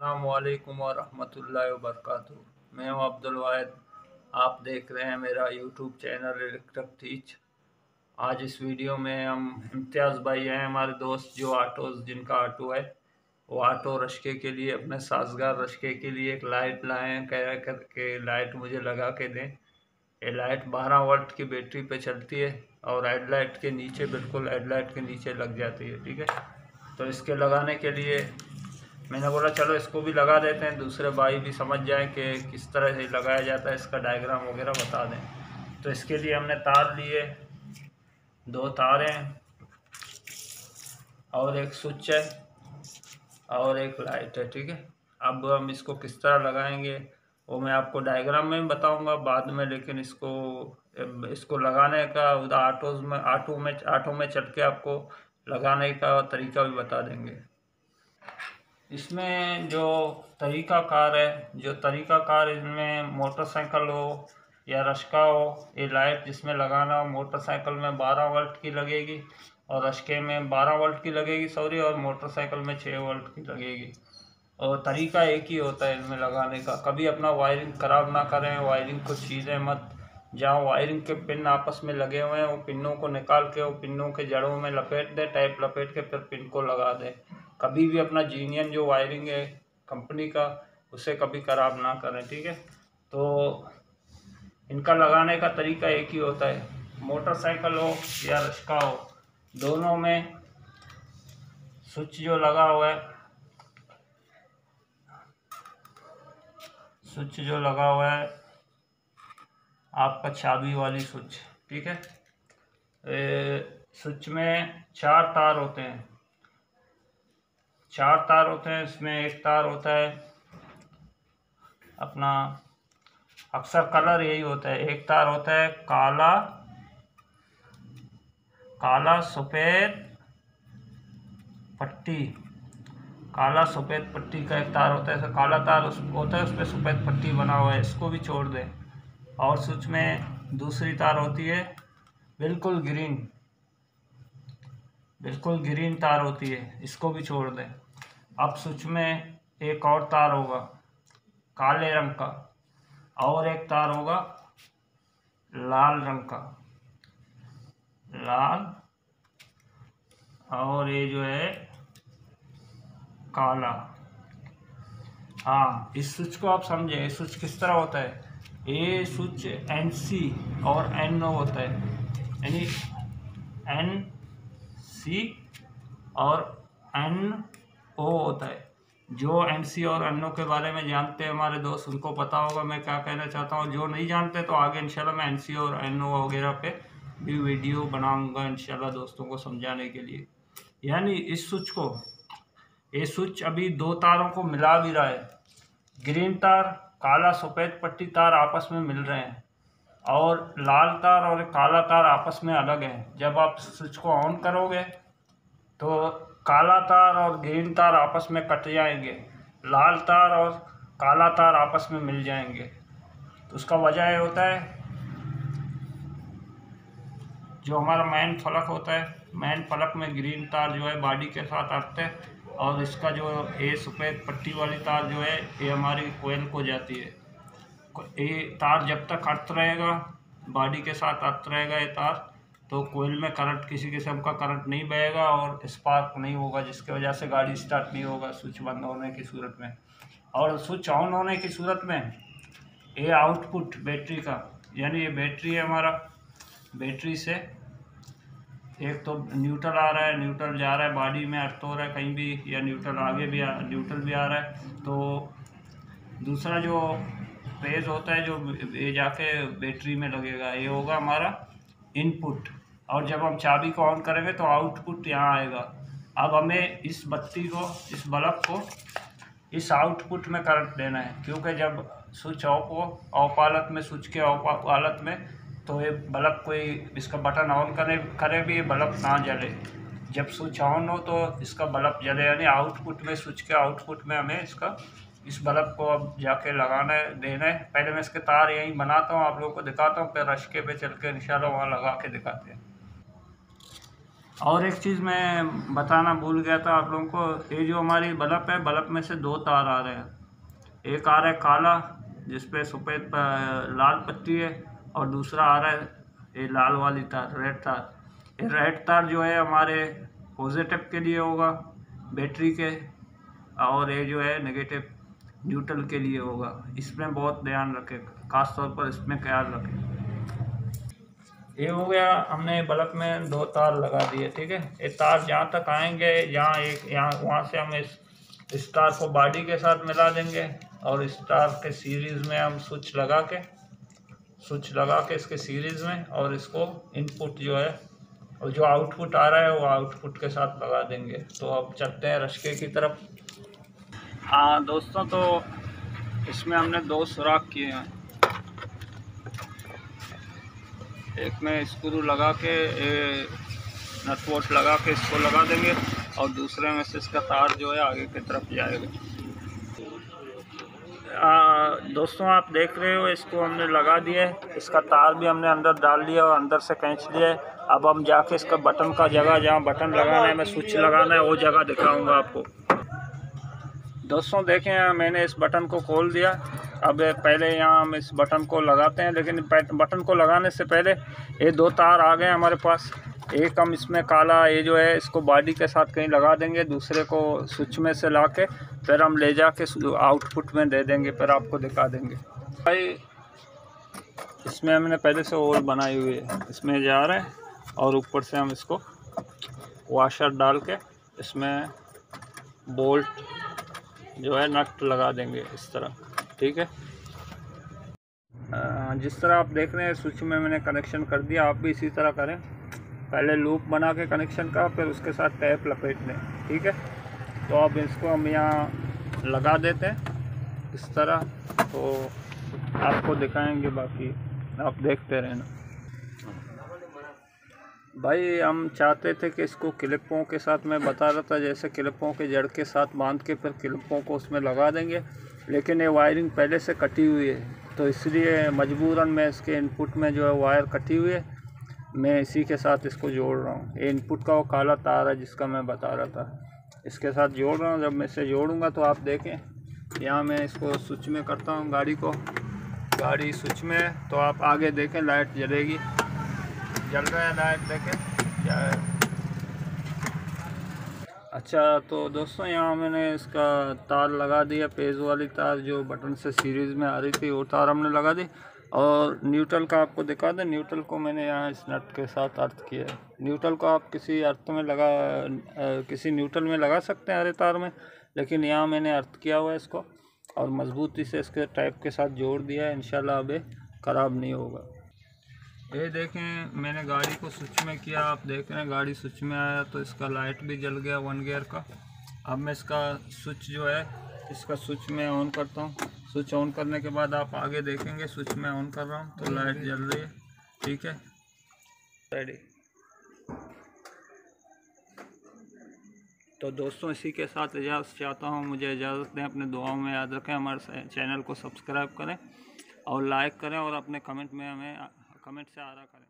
अस्सलामुअलैकुम वरहमतुल्लाहि वबरकातुहू। मैं हूँ अब्दुल वाहिद। आप देख रहे हैं मेरा यूट्यूब चैनल इलेक्ट्रिक टीच। आज इस वीडियो में हम इम्तियाज़ भाई हैं, हमारे दोस्त, जो जिनका ऑटो है, वो ऑटो रश्के के लिए, अपने साजगार रश्के के लिए एक लाइट लाए हैं। कह करके लाइट मुझे लगा के दें। ये लाइट 12 वोल्ट की बैटरी पे चलती है और हेडलाइट के नीचे, बिल्कुल हेडलाइट के नीचे लग जाती है। ठीक है, तो इसके लगाने के लिए मैंने बोला चलो इसको भी लगा देते हैं, दूसरे भाई भी समझ जाएं कि किस तरह से लगाया जाता है, इसका डायग्राम वगैरह बता दें। तो इसके लिए हमने तार लिए, 2 तार हैं और एक स्विच है और एक लाइट है। ठीक है, अब हम इसको किस तरह लगाएंगे वो मैं आपको डायग्राम में बताऊंगा बाद में, लेकिन इसको लगाने का ऑटो में चल के आपको लगाने का तरीका भी बता देंगे। इसमें जो तरीकाकार इनमें मोटरसाइकिल हो या रश्का हो, ये लाइट जिसमें लगाना हो, मोटरसाइकिल में 12 वोल्ट की लगेगी और रश्के में 12 वोल्ट की लगेगी, सॉरी, और मोटरसाइकिल में 6 वोल्ट की लगेगी। और तरीका एक ही होता है इनमें लगाने का। कभी अपना वायरिंग ख़राब ना करें, वायरिंग को छीलें मत। जहाँ वायरिंग के पिन आपस में लगे हुए हैं, वो पिनों को निकाल के वो पिनों के जड़ों में लपेट दें, टेप लपेट के फिर पिन को लगा दें। कभी भी अपना जीनियन जो वायरिंग है कंपनी का, उसे कभी ख़राब ना करें। ठीक है, तो इनका लगाने का तरीका एक ही होता है। मोटरसाइकिल हो या रिक्शा हो, दोनों में स्विच जो लगा हुआ है, आपका चाबी वाली स्विच। ठीक है, स्विच में 4 तार होते हैं। इसमें एक तार होता है अपना, अक्सर कलर यही होता है, एक तार होता है काला सफ़ेद पट्टी का एक तार होता है। ऐसा काला तार होता है, उस पर सफ़ेद पट्टी बना हुआ है, इसको भी छोड़ दें। और स्विच में दूसरी तार होती है बिल्कुल ग्रीन तार होती है, इसको भी छोड़ दें। अब स्विच में एक और तार होगा काले रंग का और एक तार होगा लाल रंग का, और ये जो है काला। हाँ, इस स्विच को आप समझें, ये स्विच किस तरह होता है। ये स्विच NC और NO होता है, यानी NC और NO होता है। जो NC और NO के बारे में जानते हैं हमारे दोस्त, उनको पता होगा मैं क्या कहना चाहता हूँ। जो नहीं जानते तो आगे इंशाल्लाह मैं NC और NO वगैरह पे भी वीडियो बनाऊंगा इंशाल्लाह दोस्तों को समझाने के लिए। यानी ये स्विच अभी 2 तारों को मिला भी रहा है। ग्रीन तार, काला सफ़ेद पट्टी तार आपस में मिल रहे हैं और लाल तार और काला तार आपस में अलग हैं। जब आप स्विच को ऑन करोगे तो काला तार और ग्रीन तार आपस में कट जाएंगे, लाल तार और काला तार आपस में मिल जाएंगे। तो उसका वजह ये होता है, जो हमारा मेन फलक होता है, मेन फलक में ग्रीन तार जो है बॉडी के साथ अटते हैं और इसका जो ये सफ़ेद पट्टी वाली तार जो है ये हमारी कोयल को जाती है। ये तार जब तक अटता रहेगा, बॉडी के साथ अटता रहेगा ये तार, तो कोयल में करंट, किसी किस्म का करंट नहीं बहेगा और स्पार्क नहीं होगा, जिसकी वजह से गाड़ी स्टार्ट नहीं होगा स्विच बंद होने की सूरत में। और स्विच ऑन होने की सूरत में ये आउटपुट बैटरी का, यानी ये बैटरी है हमारा, बैटरी से एक तो न्यूट्रल आ रहा है, न्यूट्रल जा रहा है, बॉडी में अर्थ हो रहा है कहीं भी, या न्यूट्रल आगे भी न्यूट्रल भी आ रहा है। तो दूसरा जो फेज होता है जो ये जाके बैटरी में लगेगा, ये होगा हमारा इनपुट। और जब हम चाबी को ऑन करेंगे तो आउटपुट यहाँ आएगा। अब हमें इस बत्ती को, इस बल्ब को इस आउटपुट में करंट देना है, क्योंकि जब स्विच ऑफ हालत में, स्विच के ऑफ हालत में, तो ये बल्ब कोई इसका बटन ऑन करे भी ये बल्ब ना जले। जब स्विच ऑन हो तो इसका बल्ब जले, यानी आउटपुट में, स्विच के आउटपुट में हमें इस बल्ब को अब जाके देना है। पहले मैं इसके तार यहीं बनाता हूँ, आप लोगों को दिखाता हूँ, फिर रश्के पे चल के इंशाल्लाह वहाँ लगा के दिखाते हैं। और एक चीज़ मैं बताना भूल गया था आप लोगों को, ये जो हमारी बल्ब है, बल्ब में से 2 तार आ रहे हैं। एक आ रहा है काला जिस पे सफ़ेद लाल पट्टी है, और दूसरा आ रहा है ये लाल वाली तार, रेड तार। ये रेड तार जो है हमारे पॉजिटिव के लिए होगा बैटरी के, और ये जो है नेगेटिव न्यूट्रल के लिए होगा। इसमें बहुत ध्यान रखें, खास तौर पर इसमें ख्याल रखें। ये हो गया, हमने बल्ब में 2 तार लगा दिए, ठीक है। ये तार जहाँ तक आएंगे, यहाँ वहाँ से हम इस तार को बॉडी के साथ मिला देंगे, और इस तार के सीरीज़ में हम स्विच लगा के इसके सीरीज़ में, और इसको इनपुट जो है और जो आउटपुट आ रहा है वो आउटपुट के साथ लगा देंगे। तो अब चलते हैं रश्के की तरफ। हाँ दोस्तों, तो इसमें हमने 2 सुराख किए हैं। एक में स्क्रू लगा के नट बोल्ट लगा के इसको लगा देंगे, और दूसरे में से इसका तार जो है आगे की तरफ जाएगा। दोस्तों आप देख रहे हो, इसको हमने लगा दिया है, इसका तार भी हमने अंदर डाल लिया और अंदर से खींच लिया है। अब हम जाके इसका बटन का जगह, जहाँ बटन लगाना है, मैं स्विच लगाना है, वो जगह दिखाऊंगा आपको। दोस्तों देखें, मैंने इस बटन को खोल दिया। अब पहले यहाँ हम इस बटन को लगाते हैं, लेकिन बटन को लगाने से पहले ये 2 तार आ गए हमारे पास। एक हम इसमें काला ये जो है इसको बॉडी के साथ कहीं लगा देंगे, दूसरे को स्विच में से ला के फिर हम ले जाके आउटपुट में दे देंगे, फिर आपको दिखा देंगे। भाई इसमें हमने पहले से होल बनाई हुई है, इसमें जा रहा है, और ऊपर से हम इसको वाशर डाल के इसमें बोल्ट जो है नट लगा देंगे इस तरह, ठीक है। जिस तरह आप देख रहे हैं स्विच में मैंने कनेक्शन कर दिया, आप भी इसी तरह करें। पहले लूप बना के कनेक्शन का, फिर उसके साथ टैप लपेट दें, ठीक है। तो अब इसको हम यहाँ लगा देते हैं इस तरह, तो आपको दिखाएंगे, बाकी आप देखते रहना। भाई हम चाहते थे कि इसको क्लिपों के साथ, मैं बता रहा था जैसे क्लिपों के जड़ के साथ बांध के फिर क्लिपों को उसमें लगा देंगे, लेकिन ये वायरिंग पहले से कटी हुई है, तो इसलिए मजबूरन मैं इसके इनपुट में जो है वायर कटी हुई है, मैं इसी के साथ इसको जोड़ रहा हूँ। ये इनपुट का वो काला तार है जिसका मैं बता रहा था, इसके साथ जोड़ रहा हूँ। जब मैं इसे जोड़ूँगा तो आप देखें, यहाँ मैं इसको स्विच में करता हूँ गाड़ी स्विच में, तो आप आगे देखें लाइट जलेगी, जल रहा है लाइट, देखें क्या है। अच्छा तो दोस्तों यहाँ मैंने इसका तार लगा दिया, पेज वाली तार जो बटन से सीरीज़ में आ रही थी, वो तार हमने लगा दी। और न्यूट्रल का आपको दिखा दें, न्यूट्रल को मैंने यहाँ इस नट के साथ अर्थ किया है। न्यूट्रल को आप किसी अर्थ में किसी न्यूट्रल में लगा सकते हैं हरे तार में, लेकिन यहाँ मैंने अर्थ किया हुआ है इसको, और मजबूती से इसके टाइप के साथ जोड़ दिया है। इंशाल्लाह अब ख़राब नहीं होगा। ये देखें, मैंने गाड़ी को स्विच में किया, आप देख रहे हैं गाड़ी स्विच में आया तो इसका लाइट भी जल गया 1 गियर का। अब मैं इसका स्विच जो है, इसका स्विच में ऑन करता हूँ। स्विच ऑन करने के बाद आप आगे देखेंगे, स्विच में ऑन कर रहा हूँ तो लाइट जल रही है, ठीक है, रेडी। तो दोस्तों इसी के साथ इजाज़त चाहता हूँ, मुझे इजाज़त दें, अपने दुआओं में याद रखें, हमारे चैनल को सब्सक्राइब करें और लाइक करें, और अपने कमेंट में हमें कमेंट से आरा करें।